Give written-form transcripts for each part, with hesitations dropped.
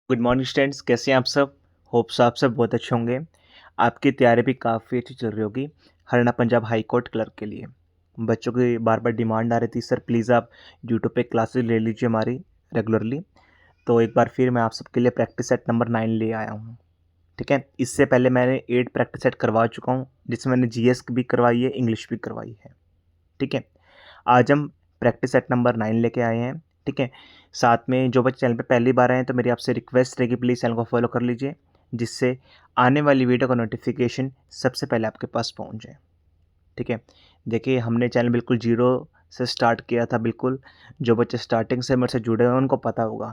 Good morning students, कैसे हैं आप सब। होप्स आप सब बहुत अच्छे होंगे। आपकी तैयारी भी काफ़ी अच्छी चल रही होगी Haryana Punjab high court clerk के लिए। बच्चों की बार बार डिमांड आ रही थी, सर प्लीज़ आप यूट्यूब पे क्लासेस ले लीजिए हमारी रेगुलरली। तो एक बार फिर मैं आप सबके लिए प्रैक्टिस सेट नंबर 9 ले आया हूँ। ठीक है, इससे पहले मैंने 8 प्रैक्टिस सेट करवा चुका हूँ, जिसमें मैंने जीएस भी करवाई है, इंग्लिश भी करवाई है। ठीक है, आज हम प्रैक्टिस सेट नंबर 9 लेके आए हैं। ठीक है, साथ में जो बच्चे चैनल पे पहली बार आए हैं तो मेरी आपसे रिक्वेस्ट रहेगी, प्लीज़ चैनल को फॉलो कर लीजिए, जिससे आने वाली वीडियो का नोटिफिकेशन सबसे पहले आपके पास पहुंच जाए। ठीक है, देखिए हमने चैनल बिल्कुल जीरो से स्टार्ट किया था। बिल्कुल जो बच्चे स्टार्टिंग से मेरे से जुड़े हैं उनको पता होगा।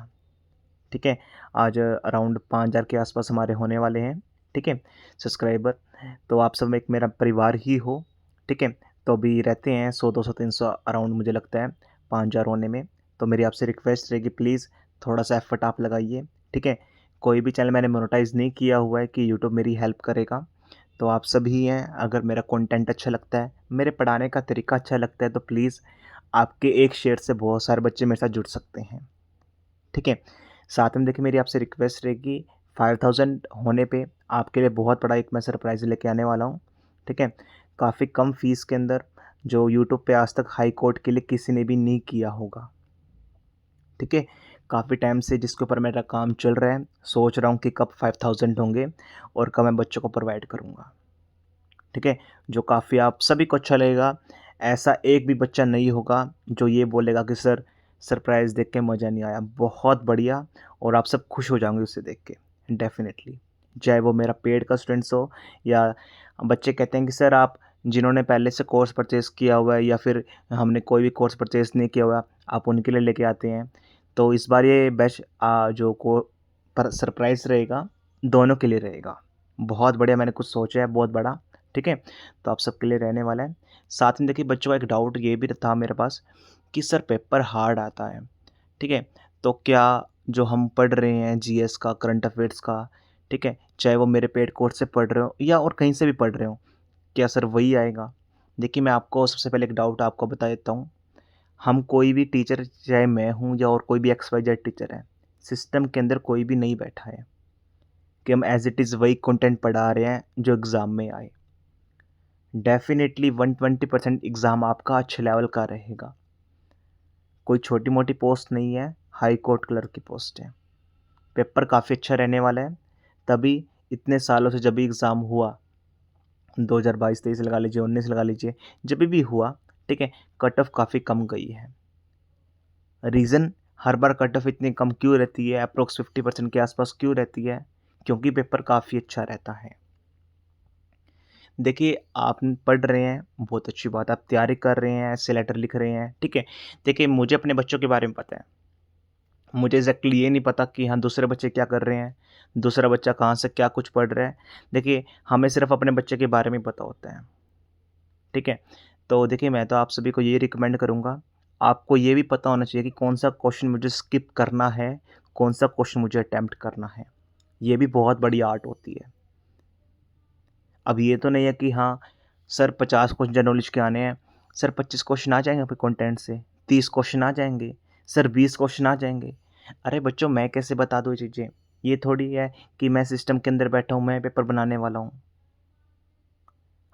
ठीक है, आज अराउंड 5,000 के आसपास हमारे होने वाले हैं। ठीक है, सब्सक्राइबर। तो आप सब एक मेरा परिवार ही हो। ठीक है, तो अभी रहते हैं 100 200 300 अराउंड, मुझे लगता है 5,000 होने में। तो मेरी आपसे रिक्वेस्ट रहेगी, प्लीज़ थोड़ा सा एफर्ट आप लगाइए। ठीक है, कोई भी चैनल मैंने मोनेटाइज नहीं किया हुआ है कि यूट्यूब मेरी हेल्प करेगा। तो आप सभी हैं, अगर मेरा कंटेंट अच्छा लगता है, मेरे पढ़ाने का तरीका अच्छा लगता है, तो प्लीज़ आपके एक शेयर से बहुत सारे बच्चे मेरे साथ जुड़ सकते हैं। ठीक है, साथ में देखिए मेरी आपसे रिक्वेस्ट रहेगी, 5,000 होने पे आपके लिए बहुत बड़ा एक मैं सरप्राइज़ लेके आने वाला हूँ। ठीक है, काफ़ी कम फीस के अंदर, जो यूट्यूब पे आज तक हाई कोर्ट के लिए किसी ने भी नहीं किया होगा। ठीक है, काफ़ी टाइम से जिसके ऊपर मेरा काम चल रहा है, सोच रहा हूँ कि कब 5,000 होंगे और कब मैं बच्चों को प्रोवाइड करूँगा। ठीक है, जो काफ़ी आप सभी को अच्छा लगेगा। ऐसा एक भी बच्चा नहीं होगा जो ये बोलेगा कि सर सरप्राइज़ देख के मज़ा नहीं आया। बहुत बढ़िया, और आप सब खुश हो जाओगे उसे देख के डेफ़िनेटली। चाहे वो मेरा पेड का स्टूडेंट्स हो, या बच्चे कहते हैं कि सर आप जिन्होंने पहले से कोर्स परचेज़ किया हुआ है, या फिर हमने कोई भी कोर्स परचेज़ नहीं किया हुआ, आप उनके लिए लेके आते हैं। तो इस बार ये बैच जो को पर सरप्राइज़ रहेगा, दोनों के लिए रहेगा। बहुत बढ़िया, मैंने कुछ सोचा है बहुत बड़ा। ठीक है, तो आप सबके लिए रहने वाला है। साथ में देखिए बच्चों का एक डाउट ये भी था मेरे पास कि सर पेपर हार्ड आता है। ठीक है, तो क्या जो हम पढ़ रहे हैं जीएस का, करंट अफेयर्स का, ठीक है, चाहे वो मेरे पेड कोर्स से पढ़ रहे हो या और कहीं से भी पढ़ रहे हो, क्या सर वही आएगा? देखिए मैं आपको सबसे पहले एक डाउट आपको बता देता हूँ। हम कोई भी टीचर, चाहे मैं हूँ या और कोई भी एक्स वाई जेड टीचर है, सिस्टम के अंदर कोई भी नहीं बैठा है कि हम एज इट इज़ वही कंटेंट पढ़ा रहे हैं जो एग्ज़ाम में आए। डेफ़िनेटली 120% एग्ज़ाम आपका अच्छे लेवल का रहेगा। कोई छोटी-मोटी पोस्ट नहीं है, हाई कोर्ट क्लर्क की पोस्ट है। पेपर काफ़ी अच्छा रहने वाला है, तभी इतने सालों से जब भी एग्ज़ाम हुआ, 2022-23 लगा लीजिए, 19 लगा लीजिए, जब भी हुआ, ठीक है, कट ऑफ काफ़ी कम गई है। रीज़न, हर बार कट ऑफ इतनी कम क्यों रहती है, अप्रॉक्स 50% के आसपास क्यों रहती है? क्योंकि पेपर काफ़ी अच्छा रहता है। देखिए आप पढ़ रहे हैं, बहुत अच्छी बात है, आप तैयारी कर रहे हैं, ऐसे लेटर लिख रहे हैं, ठीक है। देखिए मुझे अपने बच्चों के बारे में पता है। मुझे एग्ज़ैक्टली ये नहीं पता कि हाँ, दूसरे बच्चे क्या कर रहे हैं, दूसरा बच्चा कहाँ से क्या कुछ पढ़ रहा है। देखिए हमें सिर्फ़ अपने बच्चे के बारे में पता होता है, ठीक है। तो देखिए मैं तो आप सभी को ये रिकमेंड करूँगा, आपको ये भी पता होना चाहिए कि कौन-सा क्वेश्चन मुझे स्किप करना है, कौन-सा क्वेश्चन मुझे अटेम्प्ट करना है। ये भी बहुत बड़ी आर्ट होती है। अब ये तो नहीं है कि हाँ, सर 50 क्वेश्चन जनरल नॉलेज के आने हैं, सर 25 क्वेश्चन आ जाएँगे आपके कंटेंट से, 30 क्वेश्चन आ जाएँगे, सर 20 क्वेश्चन आ जाएँगे। अरे बच्चों, मैं कैसे बता दूँ ये चीज़ें? ये थोड़ी है कि मैं सिस्टम के अंदर बैठा हूँ, मैं पेपर बनाने वाला हूँ।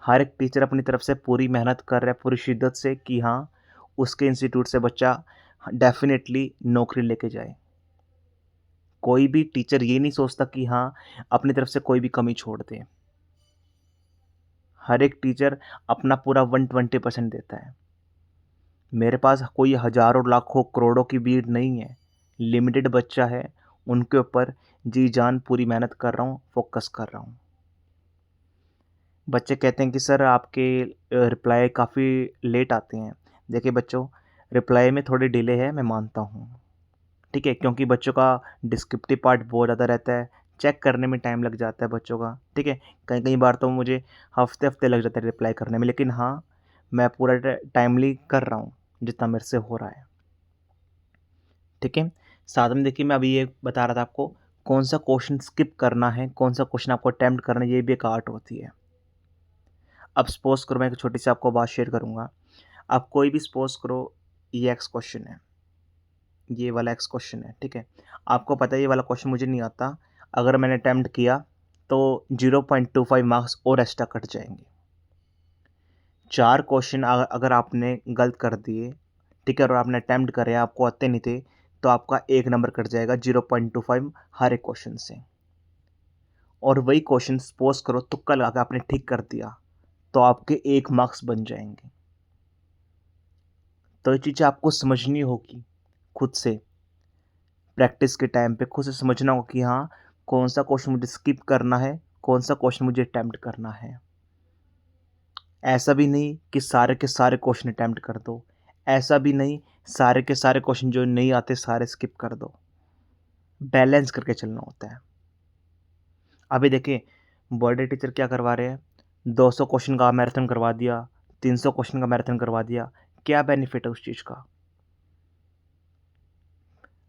हर एक टीचर अपनी तरफ से पूरी मेहनत कर रहा है, पूरी शिद्दत से कि हाँ, उसके इंस्टीट्यूट से बच्चा डेफ़िनेटली नौकरी लेके जाए। कोई भी टीचर ये नहीं सोचता कि हाँ, अपनी तरफ से कोई भी कमी छोड़ दे। हर एक टीचर अपना पूरा 120% देता है। मेरे पास कोई हज़ारों, लाखों, करोड़ों की भीड़ नहीं है। लिमिटेड बच्चा है, उनके ऊपर जी जान पूरी मेहनत कर रहा हूँ, फ़ोकस कर रहा हूँ। बच्चे कहते हैं कि सर आपके रिप्लाई काफ़ी लेट आते हैं। देखिए बच्चों, रिप्लाई में थोड़ी डिले है, मैं मानता हूँ। ठीक है, क्योंकि बच्चों का डिस्क्रिप्टिव पार्ट बहुत ज़्यादा रहता है, चेक करने में टाइम लग जाता है बच्चों का। ठीक है, कई-कई बार तो मुझे हफ़्ते-हफ़्ते लग जाते हैं रिप्लाई करने में, लेकिन हाँ, मैं पूरा टाइमली कर रहा हूँ, जितना मेरे से हो रहा है। ठीक है, साथ में देखिए मैं अभी ये बता रहा था आपको, कौन सा क्वेश्चन स्किप करना है, कौन सा क्वेश्चन आपको अटेम्प्ट करना है, ये भी एक आर्ट होती है। अब सपोज़ करो, मैं एक छोटी सी आपको बात शेयर करूँगा। आप कोई भी सपोज़ करो, ये एक्स क्वेश्चन है, ये वाला एक्स क्वेश्चन है, ठीक है। आपको पता है ये वाला क्वेश्चन मुझे नहीं आता, अगर मैंने अटैम्प्ट किया तो 0.25 मार्क्स और एक्स्ट्रा कट जाएंगे। 4 क्वेश्चन अगर आपने गलत कर दिए, ठीक है, और आपने अटैम्प्ट करे, आपको आते नहीं थे, तो आपका 1 नंबर कट जाएगा 0.25 हर एक क्वेश्चन से। और वही क्वेश्चन सपोज करो तुक्का लगा के आपने ठीक कर दिया, तो आपके 1 मार्क्स बन जाएंगे। तो ये चीज़ें आपको समझनी होगी खुद से, प्रैक्टिस के टाइम पे खुद से समझना होगा कि हाँ, कौन सा क्वेश्चन मुझे स्किप करना है, कौन सा क्वेश्चन मुझे अटैम्प्ट करना है। ऐसा भी नहीं कि सारे के सारे क्वेश्चन अटैम्प्ट कर दो, ऐसा भी नहीं सारे के सारे क्वेश्चन जो नहीं आते सारे स्किप कर दो। बैलेंस करके चलना होता है। अभी देखिए बर्थडे टीचर क्या करवा रहे हैं, 200 क्वेश्चन का मैराथन करवा दिया, 300 क्वेश्चन का मैराथन करवा दिया, क्या बेनिफिट है उस चीज़ का।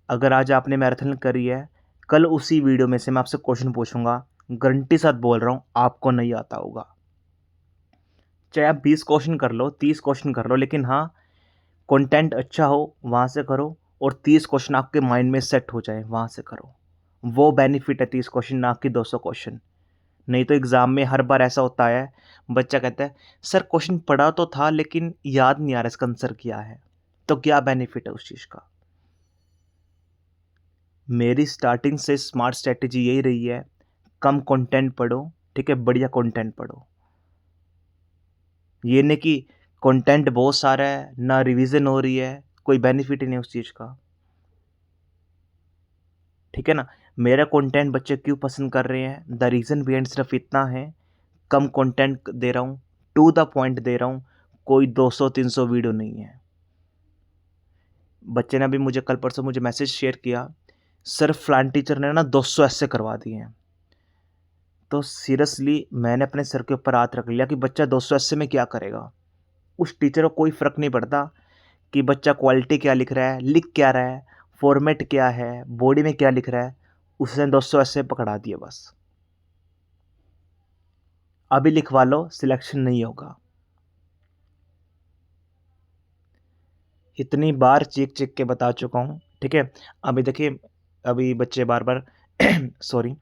अगर आज आपने मैराथन करी है, कल उसी वीडियो में से मैं आपसे क्वेश्चन पूछूंगा, गारंटी साथ बोल रहा हूँ आपको नहीं आता होगा। चाहे आप 20 क्वेश्चन कर लो, 30 क्वेश्चन कर लो, लेकिन हाँ, कंटेंट अच्छा हो वहाँ से करो, और 30 क्वेश्चन आपके माइंड में सेट हो जाए वहाँ से करो। वो बेनिफिट है 30 क्वेश्चन, ना कि 200 क्वेश्चन। नहीं तो एग्ज़ाम में हर बार ऐसा होता है, बच्चा कहता है सर क्वेश्चन पढ़ा तो था लेकिन याद नहीं आ रहा इसका आंसर क्या है। तो क्या बेनिफिट है उस चीज़ का। मेरी स्टार्टिंग से स्मार्ट स्ट्रेटेजी यही रही है, कम कंटेंट पढ़ो, ठीक है, बढ़िया कंटेंट पढ़ो। ये नहीं कि कंटेंट बहुत सारा है, ना रिवीजन हो रही है, कोई बेनिफिट ही नहीं उस चीज़ का, ठीक है ना। मेरा कंटेंट बच्चे क्यों पसंद कर रहे हैं, द रीज़न बिहाइंड सिर्फ इतना है, कम कंटेंट दे रहा हूँ, टू द पॉइंट दे रहा हूँ, कोई 200-300 वीडियो नहीं है। बच्चे ने अभी मुझे कल परसों मुझे मैसेज शेयर किया, सर फलान टीचर ने ना 200 ऐसे करवा दिए हैं। तो सीरियसली मैंने अपने सर के ऊपर हाथ रख लिया कि बच्चा 200 ऐसे में क्या करेगा। उस टीचर को कोई फ़र्क नहीं पड़ता कि बच्चा क्वालिटी क्या लिख रहा है, लिख क्या रहा है, फॉर्मेट क्या है, बॉडी में क्या लिख रहा है, उसने 200 ऐसे पकड़ा दिए बस। अभी लिखवा लो, सिलेक्शन नहीं होगा। इतनी बार चीख चीख के बता चुका हूँ, ठीक है। अभी देखिए, अभी बच्चे बार बार सॉरी,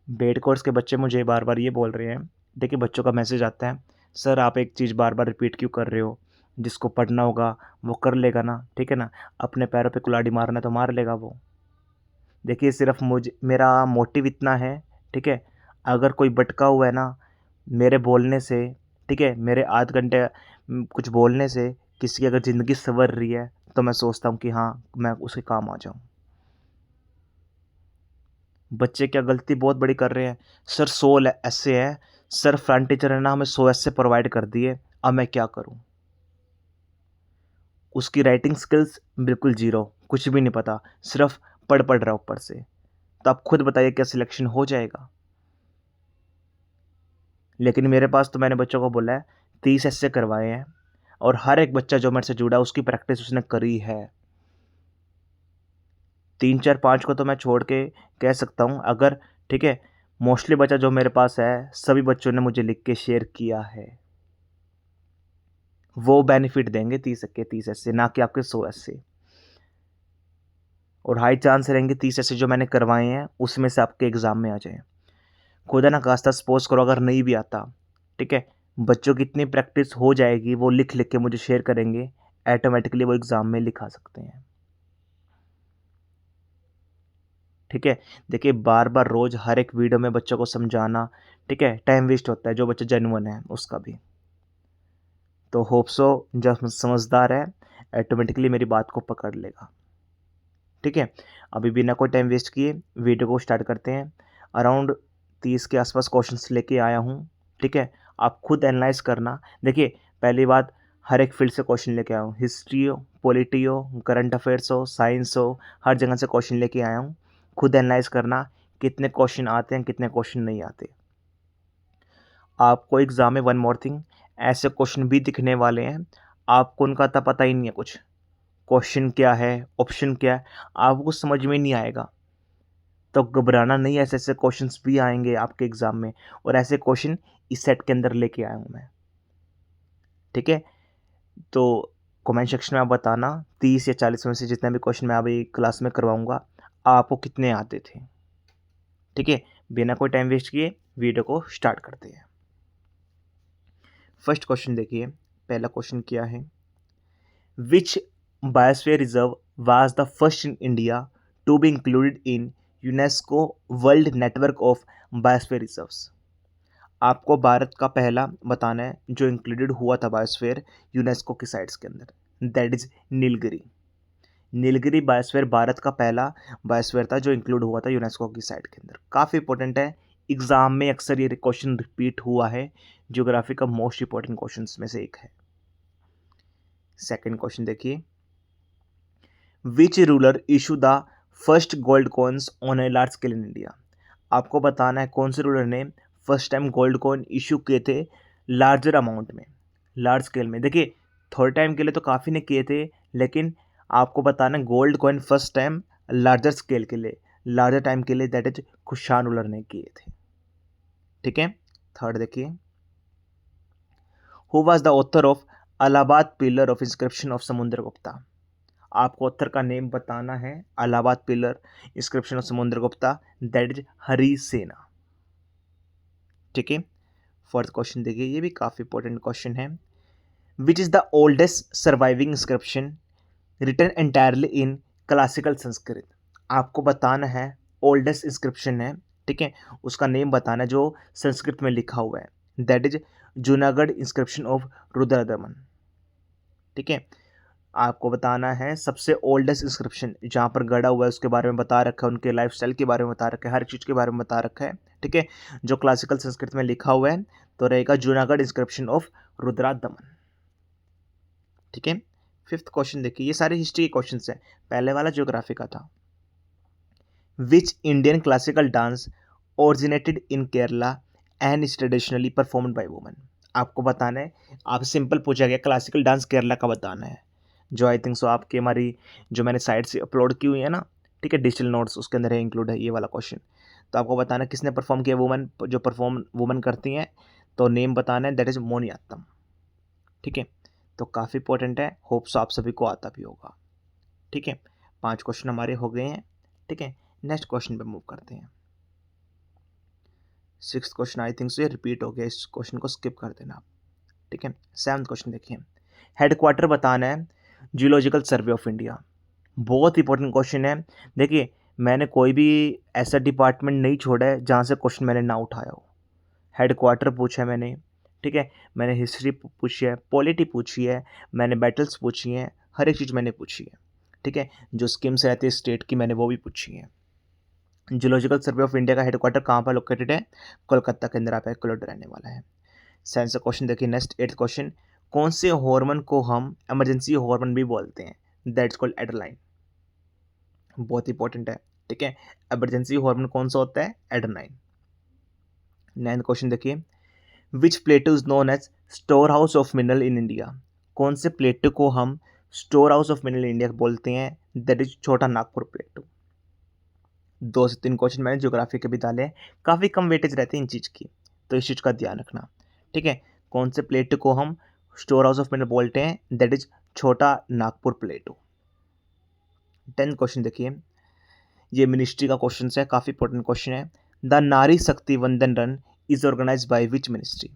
बेड कोर्स के बच्चे मुझे बार बार ये बोल रहे हैं, देखिए बच्चों का मैसेज आता है, सर आप एक चीज़ बार बार रिपीट क्यों कर रहे हो, जिसको पढ़ना होगा वो कर लेगा ना, ठीक है ना, अपने पैरों पे कुल्हाड़ी मारना है तो मार लेगा वो। देखिए सिर्फ मुझे, मेरा मोटिव इतना है, ठीक है, अगर कोई भटका हुआ है ना मेरे बोलने से, ठीक है, मेरे आध घंटे कुछ बोलने से किसी की अगर ज़िंदगी संवर रही है, तो मैं सोचता हूँ कि हाँ मैं उसके काम आ जाऊँ। बच्चे क्या गलती बहुत बड़ी कर रहे हैं, सर 100 ऐसे है, सर फ्रंट टीचर ने ना हमें 100 ऐसे प्रोवाइड कर दिए, अब मैं क्या करूँ। उसकी राइटिंग स्किल्स बिल्कुल ज़ीरो, कुछ भी नहीं पता, सिर्फ पढ़ पढ़ रहा ऊपर से। तो आप खुद बताइए क्या सिलेक्शन हो जाएगा। लेकिन मेरे पास तो मैंने बच्चों को बोला है 30 ऐसे करवाए हैं, और हर एक बच्चा जो मेरे से जुड़ा उसकी प्रैक्टिस उसने करी है। 3 4 5 को तो मैं छोड़ के कह सकता हूँ, अगर ठीक है, मोस्टली बच्चा जो मेरे पास है सभी बच्चों ने मुझे लिख के शेयर किया है। वो बेनिफिट देंगे 30 के 30 ऐसे, ना कि आपके 100 ऐसे। और हाई चांस रहेंगे 30 ऐसे जो मैंने करवाए हैं उसमें से आपके एग्ज़ाम में आ जाए। खुदा ना खास्ता सपोज करो अगर नहीं भी आता, ठीक है, बच्चों की इतनी प्रैक्टिस हो जाएगी, वो लिख लिख के मुझे शेयर करेंगे, ऑटोमेटिकली वो एग्ज़ाम में लिखा सकते हैं, ठीक है। देखिए बार बार रोज़ हर एक वीडियो में बच्चों को समझाना, ठीक है, टाइम वेस्ट होता है, जो बच्चा जेन्युइन है उसका भी। तो होप सो जब समझदार है ऑटोमेटिकली मेरी बात को पकड़ लेगा, ठीक है। अभी बिना कोई टाइम वेस्ट किए वीडियो को स्टार्ट करते हैं। अराउंड 30 के आसपास क्वेश्चंस लेके आया हूँ, ठीक है। आप खुद एनालाइज करना। देखिए पहली बात, हर एक फील्ड से क्वेश्चन लेके आया हूँ, हिस्ट्री हो, पॉलिटी हो, करंट अफेयर्स हो, साइंस हो, हर जगह से क्वेश्चन लेके आया हूँ। खुद एनालाइज करना कितने क्वेश्चन आते हैं, कितने क्वेश्चन नहीं आते। आपको एग्ज़ाम में वन मोर थिंग, ऐसे क्वेश्चन भी दिखने वाले हैं, आपको उनका तो पता ही नहीं है कुछ, क्वेश्चन क्या है, ऑप्शन क्या है, आपको कुछ समझ में नहीं आएगा। तो घबराना नहीं, ऐसे ऐसे क्वेश्चंस भी आएंगे आपके एग्ज़ाम में, और ऐसे क्वेश्चन इस सेट के अंदर लेके आया हूँ मैं, ठीक है। तो कमेंट सेक्शन में आप बताना 30 या 40 में से जितने भी क्वेश्चन मैं अभी क्लास में करवाऊँगा आपको कितने आते थे। ठीक है, बिना कोई टाइम वेस्ट किए वीडियो को स्टार्ट करते हैं। फर्स्ट क्वेश्चन देखिए, पहला क्वेश्चन क्या है, which biosphere reserve was the first in India to be included in UNESCO world network of biosphere reserves. आपको भारत का पहला बताना है जो इंक्लूडेड हुआ था बायोस्फीयर यूनेस्को की साइट्स के अंदर, that is Nilgiri. Nilgiri biosphere Bharat का पहला बायोस्फीयर था जो इंक्लूड हुआ था यूनेस्को की साइट के अंदर। काफ़ी इंपॉर्टेंट है, एग्जाम में अक्सर ये क्वेश्चन रिपीट हुआ है, ज्योग्राफी का मोस्ट इंपॉर्टेंट क्वेश्चन में से एक है। सेकेंड क्वेश्चन देखिए, which ruler issue the first gold coins on a large scale in India. आपको बताना है कौन से रूलर ने first time gold coin issue किए थे लार्जर अमाउंट में, लार्ज स्केल में। देखिए थोड़े टाइम के लिए तो काफ़ी ने किए थे, लेकिन आपको बताना है gold coin first time larger scale के लिए, लार्जर टाइम के लिए, दैट इज खुशान रूलर ने किए थे। ठीक है, थर्ड देखिए, who was the author of Allahabad pillar of inscription of Samudragupta. आपको ऑथर का नेम बताना है, Allahabad pillar inscription of Samudragupta, that is Harisena. ठीक है, फोर्थ क्वेश्चन देखिए, ये भी काफ़ी इंपॉर्टेंट क्वेश्चन है, which is the oldest surviving inscription written entirely in classical Sanskrit. आपको बताना है ओल्डेस्ट इंस्क्रिप्शन है, ठीक है, उसका नेम बताना है जो संस्कृत में लिखा हुआ है, that is Junagadh inscription of Rudradaman. ठीक है, आपको बताना है सबसे ओल्डेस्ट इंस्क्रिप्शन जहाँ पर गड़ा हुआ है उसके बारे में बता रखा है, उनके लाइफस्टाइल के बारे में बता रखा है, हर चीज़ के बारे में बता रखा है। ठीक है, जो क्लासिकल संस्कृत में लिखा हुआ है तो रहेगा जूनागढ़ इंस्क्रिप्शन ऑफ रुद्रदमन। ठीक है, फिफ्थ क्वेश्चन देखिए, ये सारे हिस्ट्री के क्वेश्चन हैं, पहले वाला ज्योग्राफी का था। Which Indian classical dance originated in Kerala and is traditionally performed by women. आपको बताना है, आप सिंपल पूछा गया क्लासिकल डांस केरला का बताना है, जो आई थिंक सो आपकी हमारी जो मैंने साइट से अपलोड की हुई है ना, ठीक है, डिजिटल नोट्स उसके अंदर है, इंक्लूड है ये वाला क्वेश्चन। तो आपको बताना है किसने परफॉर्म किया, वुमेन जो परफॉर्म वुमेन करती हैं, तो नेम बताना है, दैट इज मोनियात्तम। ठीक है, तो काफ़ी इंपॉर्टेंट है, होप्स आप सभी को आता भी होगा। ठीक है, 5 क्वेश्चन हमारे हो गए हैं। ठीक है, नेक्स्ट क्वेश्चन पे मूव करते हैं। 6th question I think so ये रिपीट हो गया, इस क्वेश्चन को स्किप कर देना आप। ठीक है, 7th क्वेश्चन देखिए, हेडक्वार्टर बताना है जियोलॉजिकल सर्वे ऑफ इंडिया। बहुत इंपॉर्टेंट क्वेश्चन है। देखिए मैंने कोई भी ऐसा डिपार्टमेंट नहीं छोड़ा है जहाँ से क्वेश्चन मैंने ना उठाया हो। हेडक्वार्टर पूछा है मैंने, ठीक है, मैंने हिस्ट्री पूछी है, पॉलिटी पूछी है, मैंने बैटल्स पूछी हैं, हर एक चीज़ मैंने पूछी है। ठीक है, जो स्कीम्स रहती है स्टेट की मैंने वो भी पूछी है। जियोलॉजिकल सर्वे ऑफ इंडिया का हेडक्वार्टर कहाँ पर लोकेटेड है, कोलकाता के अंदर आप इक्वलेट रहने वाला है। साइंस का क्वेश्चन देखिए, नेक्स्ट 8th क्वेश्चन, कौन से हार्मोन को हम इमरजेंसी हार्मोन भी बोलते हैं, दैट्स कॉल्ड एड्रेनालिन। बहुत इंपॉर्टेंट है। ठीक है, इमरजेंसी हार्मोन कौन सा होता है, एड्रेनालिन। 9th क्वेश्चन देखिए, which plateau is known as store house of mineral in India. कौन से प्लेटो को हम store house of mineral India बोलते हैं, दैट इज छोटा नागपुर प्लेटो। 2 से 3 क्वेश्चन मैंने ज्योग्राफी के भी डाले, काफ़ी कम वेटेज रहती है इन चीज़ की, तो इस चीज़ का ध्यान रखना। ठीक है, कौन से प्लेटो को हम स्टोर हाउस ऑफ मिनरल बोलते हैं, दैट इज छोटा नागपुर प्लेटो। 10th क्वेश्चन देखिए, ये मिनिस्ट्री का क्वेश्चन है, काफ़ी इंपॉर्टेंट क्वेश्चन है। The Nari Shakti Vandan run is organise by which ministry.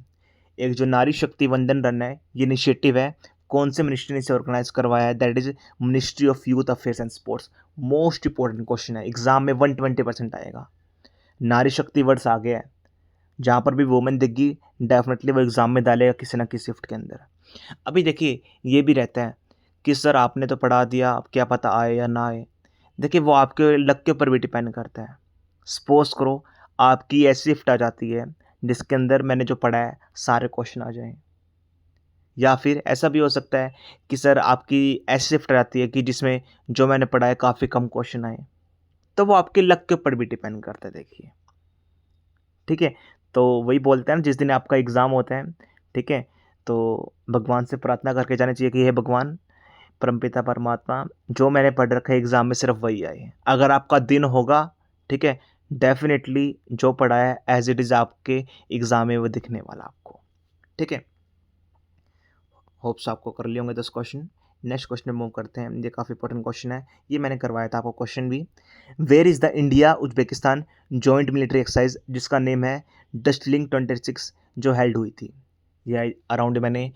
एक जो नारी शक्ति वंदन रन है, ये इनिशिएटिव है, कौन से मिनिस्ट्री ने इसे ऑर्गेनाइज करवाया है, that is ministry of youth affairs and sports. Most important question है, एग्जाम में 120% आएगा। नारी शक्ति वर्ड्स आ गया है, जहाँ पर भी वुमेन दिखगी डेफिनेटली वो एग्जाम में डालेगा किसी ना किसी शिफ्ट के अंदर। अभी देखिए ये भी रहता है कि सर आपने तो पढ़ा दिया, अब क्या पता आए या ना आए। देखिए वो आपके लक के ऊपर भी डिपेंड करता है। सपोज करो आपकी ऐसी शिफ्ट आ जाती है जिसके अंदर मैंने जो पढ़ा है सारे क्वेश्चन आ जाएं, या फिर ऐसा भी हो सकता है कि सर आपकी ऐसी शिफ्ट रहती है कि जिसमें जो मैंने पढ़ा है काफ़ी कम क्वेश्चन आए, तो वो आपके लक के ऊपर भी डिपेंड करता है। देखिए ठीक है, तो वही बोलते हैं ना जिस दिन आपका एग्ज़ाम होता है, ठीक है, तो भगवान से प्रार्थना करके जाना चाहिए कि हे भगवान परमपिता परमात्मा जो मैंने पढ़ रखा है एग्ज़ाम में सिर्फ वही आए। अगर आपका दिन होगा, ठीक है, डेफिनेटली जो पढ़ा है एज इट इज़ आपके एग्ज़ाम में वो दिखने वाला आपको। ठीक है, होप्स आपको कर लिए होंगे 10 क्वेश्चन। नेक्स्ट क्वेश्चन में मूव करते हैं। ये काफ़ी इंपॉर्टेंट क्वेश्चन है, ये मैंने करवाया था आपको क्वेश्चन भी। Where is the India Uzbekistan joint military exercise जिसका नेम है डस्टलिंग 26 जो हेल्ड हुई थी। यह अराउंड मैंने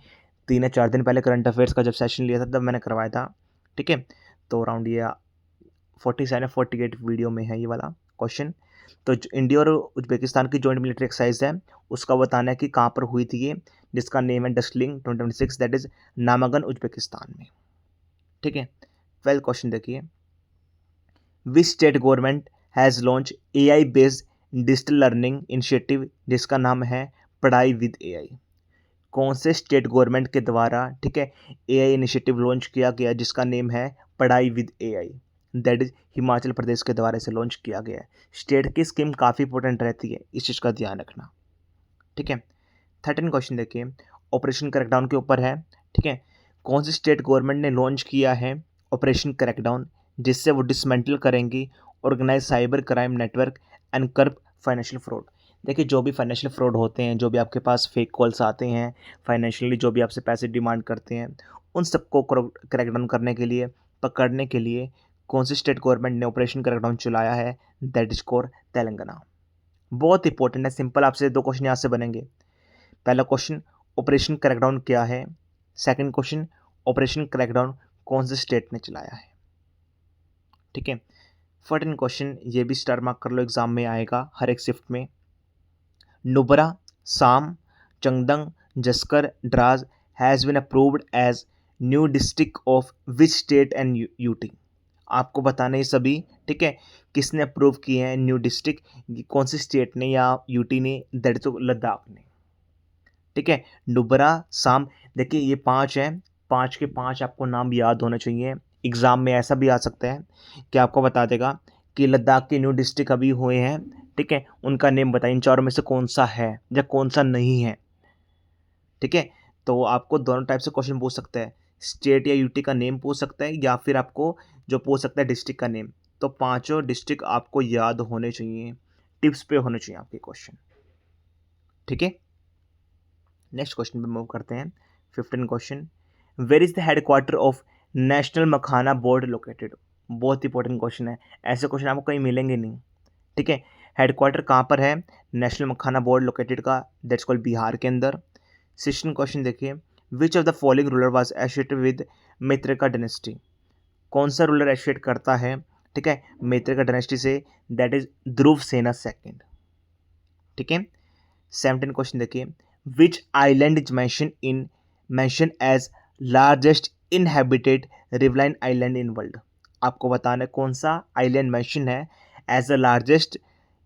3 या 4 दिन पहले करंट अफेयर्स का जब सेशन लिया था तब मैंने करवाया था। ठीक है, तो अराउंड ये 47 या 48 वीडियो में है ये वाला क्वेश्चन। तो इंडिया और उज्बेकिस्तान की जॉइंट मिलिट्री एक्सरसाइज है, उसका बताना है कि कहाँ पर हुई थी ये, जिसका नेम है डस्टलिंग 2026 दैट इज नामांगन उज्बेकिस्तान में। ठीक है, 12 क्वेश्चन देखिए। Which state government has launch AI based digital learning initiative जिसका नाम है पढ़ाई विद AI। कौन से स्टेट गवर्नमेंट के द्वारा, ठीक है, AI इनिशिएटिव लॉन्च किया गया जिसका नेम है पढ़ाई with AI, that is Himachal Pradesh के द्वारा इसे लॉन्च किया गया है। स्टेट की स्कीम काफ़ी इंपॉर्टेंट रहती है, इस चीज़ का ध्यान रखना। ठीक है, 13 क्वेश्चन देखिए, ऑपरेशन क्रैकडाउन के ऊपर है। ठीक है, कौन सी स्टेट गवर्नमेंट ने लॉन्च किया है ऑपरेशन क्रैकडाउन जिससे वो डिसमेंटल करेंगी organise cyber crime network and curb financial fraud. देखिए, जो भी फाइनेंशियल फ्रॉड होते हैं, जो भी आपके पास फेक कॉल्स आते हैं, फाइनेंशियली जो भी आपसे पैसे डिमांड करते हैं, उन सबको क्रैकडाउन करने के लिए, पकड़ने के लिए कौन सी स्टेट गवर्नमेंट ने ऑपरेशन क्रैकडाउन चलाया है, दैट इज कोर तेलंगाना। बहुत इंपॉर्टेंट है, सिंपल आपसे 2 क्वेश्चन यहाँ से बनेंगे। पहला क्वेश्चन, ऑपरेशन क्रैकडाउन क्या है। सेकंड क्वेश्चन, ऑपरेशन क्रैकडाउन कौन से स्टेट ने चलाया है। ठीक है, 14 क्वेश्चन, ये भी स्टार मार्क कर लो, एग्जाम में आएगा हर एक शिफ्ट में। Nubra, Sham, Changthang, Zanskar, Drass has been approved as new district of which state and UT. आपको बताना ये सभी, ठीक है, किसने अप्रूव किए हैं न्यू डिस्ट्रिक्ट, कौन सी स्टेट ने या यूटी ने, दैट तो लद्दाख ने। ठीक है, नुब्रा, साम, देखिए ये 5 हैं, 5 के 5 आपको नाम याद होने चाहिए। एग्ज़ाम में ऐसा भी आ सकता है कि आपको बता देगा कि लद्दाख के न्यू डिस्ट्रिक्ट अभी हुए हैं, ठीक है, उनका नेम बताइए, इन चारों में से कौन सा है या कौन सा नहीं है। ठीक है, तो आपको दोनों टाइप से क्वेश्चन पूछ सकता है, स्टेट या यूटी का नेम पूछ सकता है या फिर आपको जो पूछ सकता है डिस्ट्रिक्ट का नेम। तो पांचों डिस्ट्रिक्ट आपको याद होने चाहिए, टिप्स पे होने चाहिए आपके क्वेश्चन। ठीक है, नेक्स्ट क्वेश्चन पे मूव करते हैं। 15 question, where is the headquarter of national makhana board located. बहुत इंपॉर्टेंट क्वेश्चन है, ऐसे क्वेश्चन आपको कहीं मिलेंगे नहीं। ठीक है, हेडक्वार्टर कहाँ पर है नेशनल मखाना बोर्ड लोकेटेड का, दैट्स कॉल्ड बिहार के अंदर। 16 क्वेश्चन देखिए, which of the following ruler was associated with Maitraka dynasty. कौन सा रूलर एसोसिएट करता है, ठीक है, मित्रका डायनेस्टी से, that is Dhruvasena second. ठीक है, 17 क्वेश्चन देखिए, which island is mention as largest inhabited riverine island in world. आपको बताना है कौन सा आइलैंड मेंशन है as the largest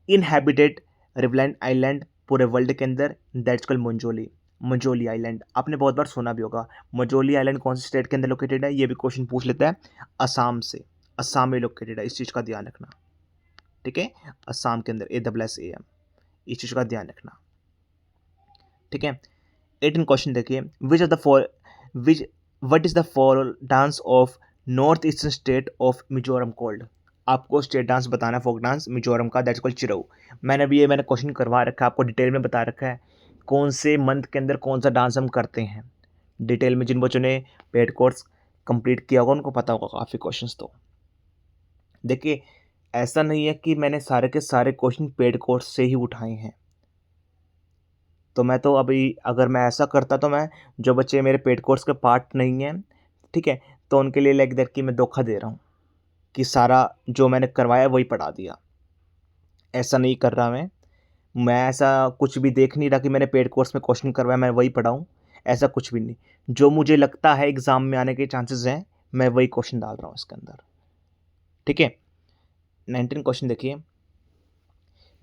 inhabited riverine island पूरे वर्ल्ड के अंदर, दैट्स कॉल्ड मंजोली। मंजोली आइलैंड आपने बहुत बार सुना भी होगा। मंजोली आइलैंड कौन से स्टेट के अंदर लोकेटेड है, ये भी क्वेश्चन पूछ लेता है, असम से, असम में लोकेटेड है, इस चीज़ का ध्यान रखना। ठीक है, असम के अंदर ASSAM, इस चीज़ का ध्यान रखना। ठीक है, 18 क्वेश्चन देखिए, which of the which what is the for dance of north eastern state of Mizoram cold. आपको स्टेट डांस बताना है, फोक डांस मिजोरम का, दैट्स कॉल्ड चिरऊ। मैंने क्वेश्चन करवा रखा है, आपको डिटेल में बता रखा है कौन से मंथ के अंदर कौन सा डांस हम करते हैं डिटेल में। जिन बच्चों ने पेड कोर्स कंप्लीट किया होगा उनको पता होगा काफ़ी क्वेश्चंस। तो देखिए, ऐसा नहीं है कि मैंने सारे के सारे क्वेश्चन पेड कोर्स से ही उठाए हैं, तो मैं तो अभी अगर मैं ऐसा करता तो मैं, जो बच्चे मेरे पेड कोर्स के पार्ट नहीं हैं, ठीक है, तो उनके लिए लाइक दैट कि मैं धोखा दे रहा हूँ कि सारा जो मैंने करवाया वही पढ़ा दिया। ऐसा नहीं कर रहा मैं ऐसा कुछ भी देख नहीं रहा कि मैंने पेड कोर्स में क्वेश्चन करवाया मैं वही पढ़ाऊँ, ऐसा कुछ भी नहीं। जो मुझे लगता है एग्ज़ाम में आने के चांसेस हैं, मैं वही क्वेश्चन डाल रहा हूँ इसके अंदर। ठीक है, 19 क्वेश्चन देखिए,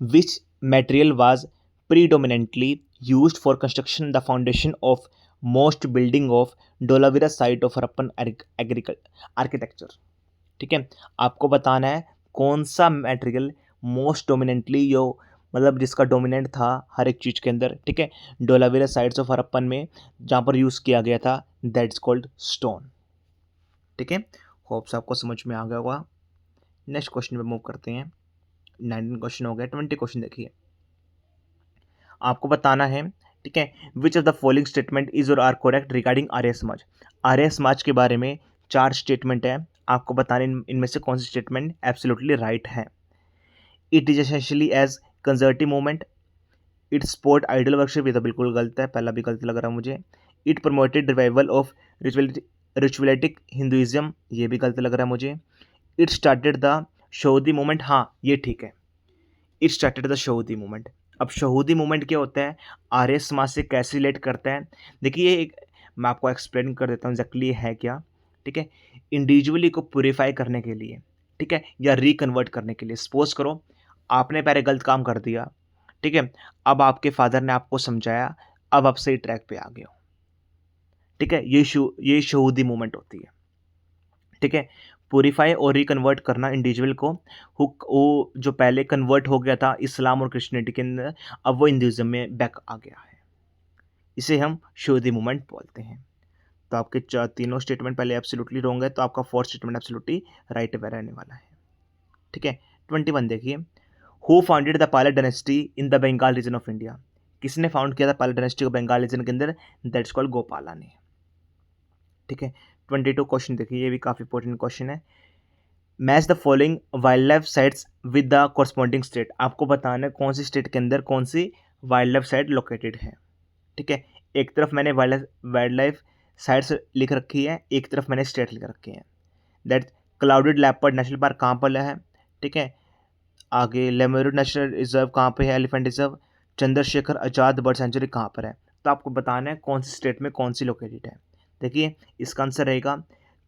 which material was predominantly used for construction the foundation of most building of Dolavira site of Harappan architecture। ठीक है, आपको बताना है कौन सा मटेरियल मोस्ट डोमिनेंटली, यो मतलब जिसका डोमिनेंट था हर एक चीज़ के अंदर, ठीक है, डोलावीरा साइट्स ऑफ हरप्पन में जहाँ पर यूज़ किया गया था, दैट्स कॉल्ड स्टोन। ठीक है, होप्स आपको समझ में आ गया होगा। नेक्स्ट क्वेश्चन पे मूव करते हैं। 19 क्वेश्चन हो गया, 20 क्वेश्चन देखिए, आपको बताना है, ठीक है। विच of the following statement is और are correct regarding Arya Samaj. Arya Samaj के बारे में 4 स्टेटमेंट है, आपको बताने इनमें से कौन सी स्टेटमेंट एब्सोल्युटली राइट है। It is essentially as conservative movement, it support idol worship, ये तो बिल्कुल गलत है, पहला भी गलत लग रहा है मुझे। It promoted revival of ritualistic Hinduism, ये भी गलत लग रहा है मुझे। It started the Shuddhi movement, हाँ ये ठीक है, it started the Shuddhi movement. अब शहूदी मूवमेंट क्या होता है, आर्य समाज से कैसे रिलेट करता है, देखिए एक मैं आपको एक्सप्लेन कर देता हूँ एग्जैक्टली है क्या। ठीक है, इंडिविजुअली को प्योरीफाई करने के लिए, ठीक है, या रिकन्वर्ट करने के लिए। सपोज करो आपने पहले गलत काम कर दिया, ठीक है, अब आपके फादर ने आपको समझाया, अब आप सही ट्रैक पे आ गए हो। ठीक है, ये शहूदी मूवमेंट होती है। ठीक है, प्योरीफाई और रिकन्वर्ट करना इंडिविजुअल को, वो जो पहले कन्वर्ट हो गया था इस्लाम और क्रिश्चियनिटी के अंदर, अब वो हिंदुइज्म में बैक आ गया है, इसे हम शहूदी मूवमेंट बोलते हैं। तो आपके तीनों स्टेटमेंट पहले एब्सोल्युटली रॉन्ग है, तो आपका फोर्थ स्टेटमेंट एब्सोल्युटली राइट रहने वाला है। ठीक है, 21 देखिए, who founded the Pala dynasty in the Bengal region of India. किसने फाउंड किया था पाला डायनेस्टी को बंगाल रीजन के अंदर, दैट्स कॉल्ड गोपाला ने। ठीक है, 22 क्वेश्चन देखिए, ये भी काफ़ी इंपॉर्टेंट क्वेश्चन है। Match the following wild life sites with the corresponding state. आपको बताना है कौन सी स्टेट के अंदर कौन सी वाइल्ड लाइफ साइट लोकेटेड है। ठीक है, एक तरफ मैंने वाइल्ड लाइफ साइट्स लिख रखी है, एक तरफ मैंने स्टेट लिख रखी है। That clouded leopard national park कहाँ पर है, ठीक है, आगे लेमोरिड नेशनल रिजर्व कहाँ पे है, elephant reserve, Chandrashekhar Azad bird sanctuary कहाँ पर है। तो आपको बताना है कौन सी स्टेट में कौन सी लोकेटेड है। देखिए इसका आंसर रहेगा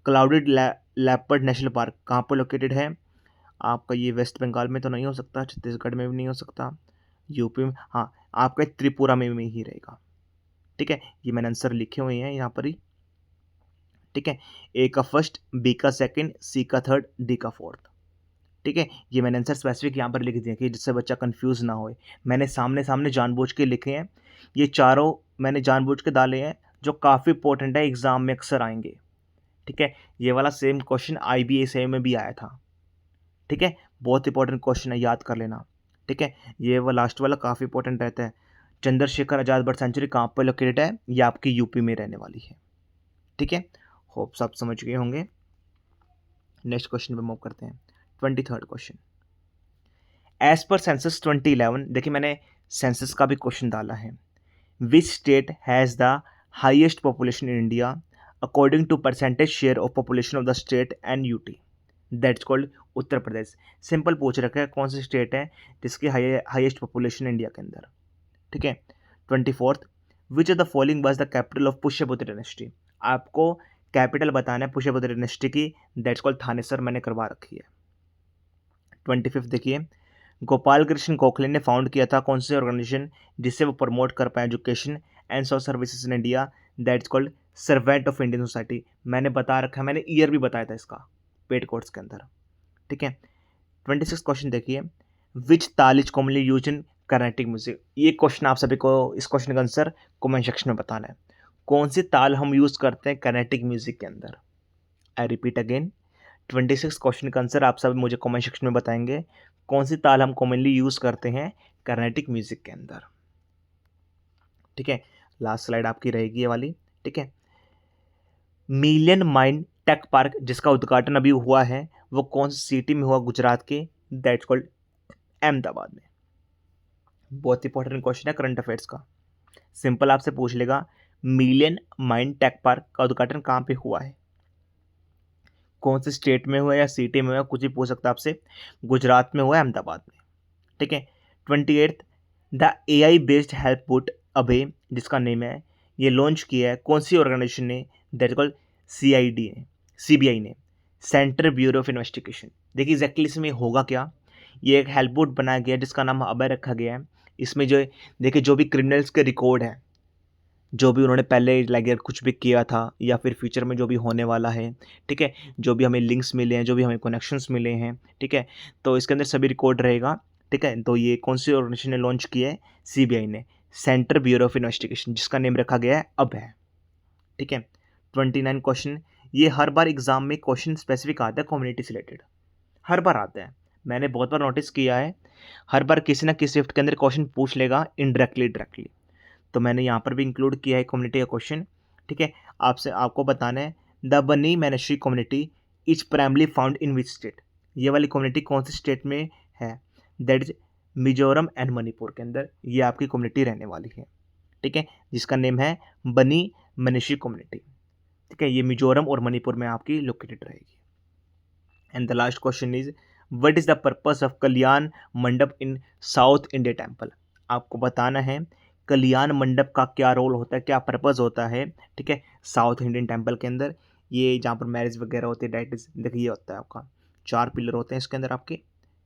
क्लाउडेड लेपर्ड नेशनल पार्क कहाँ पर लोकेटेड है, आपका ये वेस्ट बंगाल में तो नहीं हो सकता, छत्तीसगढ़ में भी नहीं हो सकता, यूपी में, हाँ आपका त्रिपुरा में ही रहेगा। ठीक है, ये मैंने आंसर लिखे हुए हैं यहाँ पर ही। ठीक है, ए का फर्स्ट, बी का सेकंड, सी का थर्ड, डी का फोर्थ। ठीक है, ये मैंने आंसर स्पेसिफिक यहाँ पर लिख दिया कि जिससे बच्चा कंफ्यूज ना होए। मैंने सामने सामने जानबूझ के लिखे हैं, ये चारों मैंने जानबूझ के डाले हैं जो काफ़ी इंपॉर्टेंट है, एग्जाम में अक्सर आएंगे। ठीक है, ये वाला सेम क्वेश्चन IBSA में भी आया था। ठीक है, बहुत इंपॉर्टेंट क्वेश्चन है, याद कर लेना। ठीक है, ये वाला लास्ट वाला काफ़ी इंपॉर्टेंट रहता है। चंद्रशेखर आजाद बर्ड सेंचुरी कहाँ पर लोकेटेड है, ये आपकी यूपी में रहने वाली है। ठीक है, होप्स आप समझ गए होंगे। नेक्स्ट क्वेश्चन पे मूव करते हैं, 23rd question. As per census 2011, देखिए मैंने सेंसस का भी क्वेश्चन डाला है। Which state has the highest population in India according to percentage share of population of the state and UT, that's called Uttar Pradesh. Simple पूछ रखा है कौन सी स्टेट है जिसकी हाइएस्ट पॉपुलेशन इंडिया के अंदर। ठीक है, 24th, which of the following was the capital of Pushyabhuti dynasty. आपको कैपिटल बताना है पुष्यभूति डायनेस्टी की, दैट्स कॉल्ड थानेसर, मैंने करवा रखी है। 25th देखिए, गोपाल कृष्ण गोखले ने फाउंड किया था कौन से ऑर्गेनाइजेशन जिससे वो प्रमोट कर पाए education and social services in India, that's called servant of Indian society. मैंने बता रखा है, मैंने ईयर भी बताया था इसका पेड कोर्स के अंदर। ठीक है, 26 क्वेश्चन देखिए, विच ताल is commonly use in Carnatic music. ये क्वेश्चन आप सभी को, इस क्वेश्चन का आंसर कमेंट सेक्शन में बताना है। कौन सी ताल हम यूज करते हैं कर्नाटिक म्यूजिक के अंदर। आई रिपीट अगेन, 26 क्वेश्चन का आंसर आप सब मुझे कमेंट सेक्शन में बताएंगे, कौन सी ताल हम कॉमनली यूज़ करते हैं कर्नाटिक म्यूजिक के अंदर। ठीक है, लास्ट स्लाइड आपकी रहेगी ये वाली। ठीक है, मिलियन माइंड टेक पार्क जिसका उद्घाटन अभी हुआ है वो कौन सी सिटी में हुआ, गुजरात के, दैट्स कॉल्ड अहमदाबाद में। बहुत इंपॉर्टेंट क्वेश्चन है करंट अफेयर्स का, सिंपल आपसे पूछ लेगा मिलियन माइंड टेक पार्क का उद्घाटन कहाँ पे हुआ है, कौन से स्टेट में हुआ या सिटी में हुआ, कुछ भी पूछ सकता है आपसे। गुजरात में हुआ है, अहमदाबाद में। ठीक है, 28th, the AI based help bot Abhay जिसका नेम है, ये लॉन्च किया है कौन सी ऑर्गेनाइजेशन ने, दैट कॉल्ड CID ने, CBI ने, सेंट्रल ब्यूरो ऑफ इन्वेस्टिगेशन। देखिए एग्जैक्टली इसमें होगा क्या, ये एक हेल्प बुट बनाया गया है जिसका नाम अबे रखा गया है। इसमें जो देखिए जो भी क्रिमिनल्स के रिकॉर्ड है, जो भी उन्होंने पहले लाइक कुछ भी किया था या फिर फ्यूचर में जो भी होने वाला है, ठीक है, जो भी हमें लिंक्स मिले हैं, जो भी हमें कनेक्शंस मिले हैं, ठीक है, तो इसके अंदर सभी रिकॉर्ड रहेगा। ठीक है, तो ये कौन सी ऑर्गेनाइजेशन ने लॉन्च किया है, CBI ने, सेंट्रल ब्यूरो ऑफ इन्वेस्टिगेशन, जिसका नेम रखा गया है अब है। ठीक है, 29 क्वेश्चन, ये हर बार एग्जाम में क्वेश्चन स्पेसिफिक आता है कम्युनिटी से रिलेटेड, हर बार आता है, मैंने बहुत बार नोटिस किया है, हर बार किसी ना किसी शिफ्ट के अंदर क्वेश्चन पूछ लेगा इनडायरेक्टली डायरेक्टली। तो मैंने यहाँ पर भी इंक्लूड किया है कम्युनिटी का क्वेश्चन। ठीक है, आपको बताना है the Bnei Menashe community is primarily found in which state. ये वाली कम्युनिटी कौन सी स्टेट में है? That is Mizoram and Manipur के अंदर ये आपकी कम्युनिटी रहने वाली है। ठीक है, जिसका नेम है बनी मैनेश्री कम्युनिटी। ठीक है, ये मिजोरम और मणिपुर में आपकी लोकेटेड रहेगी। And the last question is what is the purpose of Kalyan Mandap in south India temple. आपको बताना है कल्याण मंडप का क्या रोल होता है, क्या पर्पस होता है। ठीक है, साउथ इंडियन टेम्पल के अंदर ये जहाँ पर मैरिज वगैरह होती है, डेट इज देखिए ये होता है आपका 4 पिलर होते हैं इसके अंदर आपके।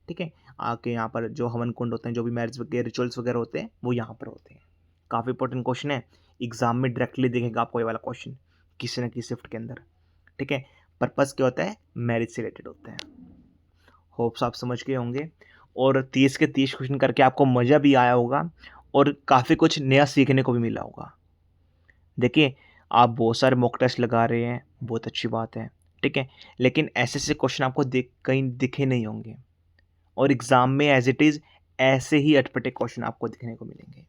ठीक है, आके यहाँ पर जो हवन कुंड होते हैं, जो भी मैरिज वगैरह रिचुअल्स वगैरह होते हैं वो यहाँ पर होते हैं। काफ़ी इंपॉर्टेंट क्वेश्चन है, एग्जाम में डायरेक्टली देखेगा आपको ये वाला क्वेश्चन किसी न किसी शिफ्ट के अंदर। ठीक है, पर्पस क्या होता है? मैरिज से रिलेटेड होता है। होप्स आप समझ गए होंगे और 30 के 30 क्वेश्चन करके आपको मज़ा भी आया होगा और काफ़ी कुछ नया सीखने को भी मिला होगा। देखिए, आप बहुत सारे मॉक टेस्ट लगा रहे हैं, बहुत अच्छी बात है। ठीक है, लेकिन ऐसे क्वेश्चन आपको कहीं दिखे नहीं होंगे और एग्ज़ाम में एज इट इज़ ऐसे ही अटपटे क्वेश्चन आपको दिखने को मिलेंगे।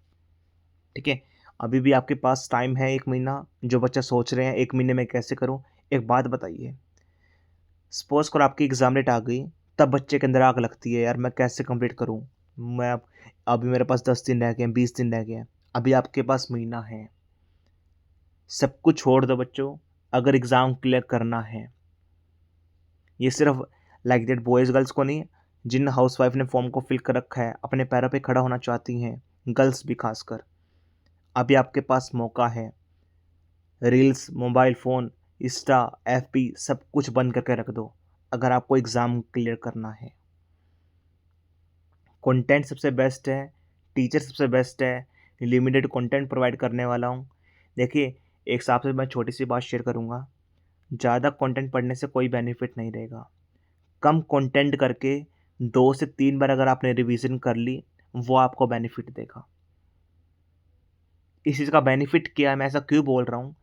ठीक है, अभी भी आपके पास टाइम है 1 महीना। जो बच्चा सोच रहे हैं 1 महीने में कैसे करूं, एक बात बताइए, सपोज करो आपकी एग्ज़ाम डेट आ गई, तब बच्चे के अंदर आग लगती है, यार मैं कैसे कंप्लीट करूं, मैं अभी मेरे पास 10 दिन रह गए हैं, 20 दिन रह गए हैं। अभी आपके पास महीना है, सब कुछ छोड़ दो बच्चों, अगर एग्ज़ाम क्लियर करना है। ये सिर्फ लाइक दैट बॉयज़ गर्ल्स को नहीं, जिन हाउसवाइफ ने फॉर्म को फिल कर रखा है, अपने पैरों पे खड़ा होना चाहती हैं, गर्ल्स भी खासकर, अभी आपके पास मौका है। Reels, mobile phone, Insta, FB सब कुछ बंद करके रख दो अगर आपको एग्ज़ाम क्लियर करना है। कंटेंट सबसे बेस्ट है, टीचर सबसे बेस्ट है, लिमिटेड कंटेंट प्रोवाइड करने वाला हूँ। देखिए, एक साहब से मैं छोटी सी बात शेयर करूँगा, ज़्यादा कंटेंट पढ़ने से कोई बेनिफिट नहीं रहेगा। कम कंटेंट करके 2 से 3 बार अगर आपने रिवीजन कर ली, वो आपको बेनिफिट देगा। इस चीज़ का बेनिफिट क्या है, मैं ऐसा क्यों बोल रहा हूँ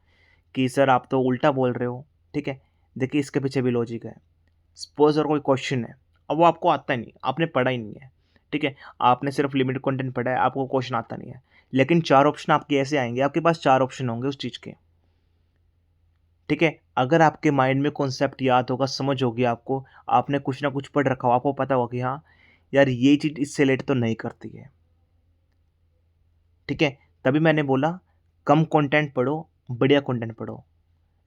कि सर आप तो उल्टा बोल रहे हो। ठीक है, देखिए इसके पीछे भी लॉजिक है। सपोज और कोई क्वेश्चन है, अब वो आपको आता नहीं, आपने पढ़ा ही नहीं है। ठीक है, आपने सिर्फ लिमिटेड कंटेंट पढ़ा है, आपको क्वेश्चन आता नहीं है, लेकिन 4 ऑप्शन आपके ऐसे आएंगे, आपके पास 4 ऑप्शन होंगे उस चीज़ के। ठीक है, अगर आपके माइंड में कॉन्सेप्ट याद होगा, समझ होगी आपको, आपने कुछ ना कुछ पढ़ रखा हो, आपको पता होगा कि हाँ यार ये चीज़ इससे रिलेटेड तो नहीं करती है। ठीक है, तभी मैंने बोला कम कंटेंट पढ़ो, बढ़िया कंटेंट पढ़ो।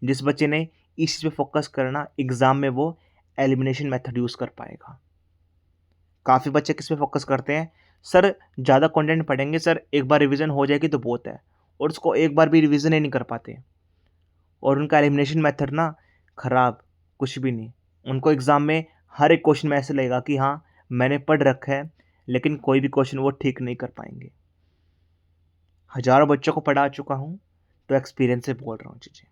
जिस बच्चे ने इस चीज़ पे फोकस करना, एग्ज़ाम में वो एलिमिनेशन मेथड यूज़ कर पाएगा। काफ़ी बच्चे किस पे फोकस करते हैं, सर ज़्यादा कंटेंट पढ़ेंगे, सर एक बार रिवीजन हो जाएगी तो बहुत है, और उसको एक बार भी रिवीजन ही नहीं कर पाते और उनका एलिमिनेशन मेथड ना ख़राब, कुछ भी नहीं। उनको एग्ज़ाम में हर एक क्वेश्चन में ऐसे लगेगा कि हाँ मैंने पढ़ रखा है, लेकिन कोई भी क्वेश्चन वो ठीक नहीं कर पाएंगे। हज़ारों बच्चों को पढ़ा चुका हूँ, तो एक्सपीरियंस से बोल रहा हूँ चीज़ें।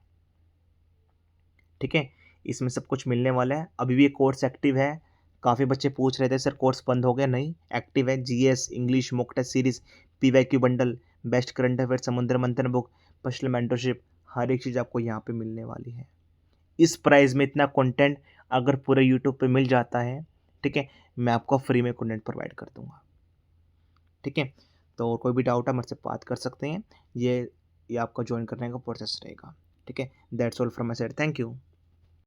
ठीक है, इसमें सब कुछ मिलने वाला है। अभी भी ये कोर्स एक्टिव है। काफ़ी बच्चे पूछ रहे थे सर कोर्स बंद हो गया, नहीं, एक्टिव है। GS, English, mock test series, PYQ bundle, best current affair, Samudra Manthan book, personal mentorship, हर एक चीज़ आपको यहाँ पे मिलने वाली है। इस प्राइस में इतना कंटेंट अगर पूरे यूट्यूब पे मिल जाता है, ठीक है, मैं आपको फ्री में कंटेंट प्रोवाइड कर दूँगा। ठीक है, तो कोई भी डाउट है मुझसे बात कर सकते हैं। ये आपका ज्वाइन करने का प्रोसेस रहेगा। ठीक है, that's all from my side, thank you.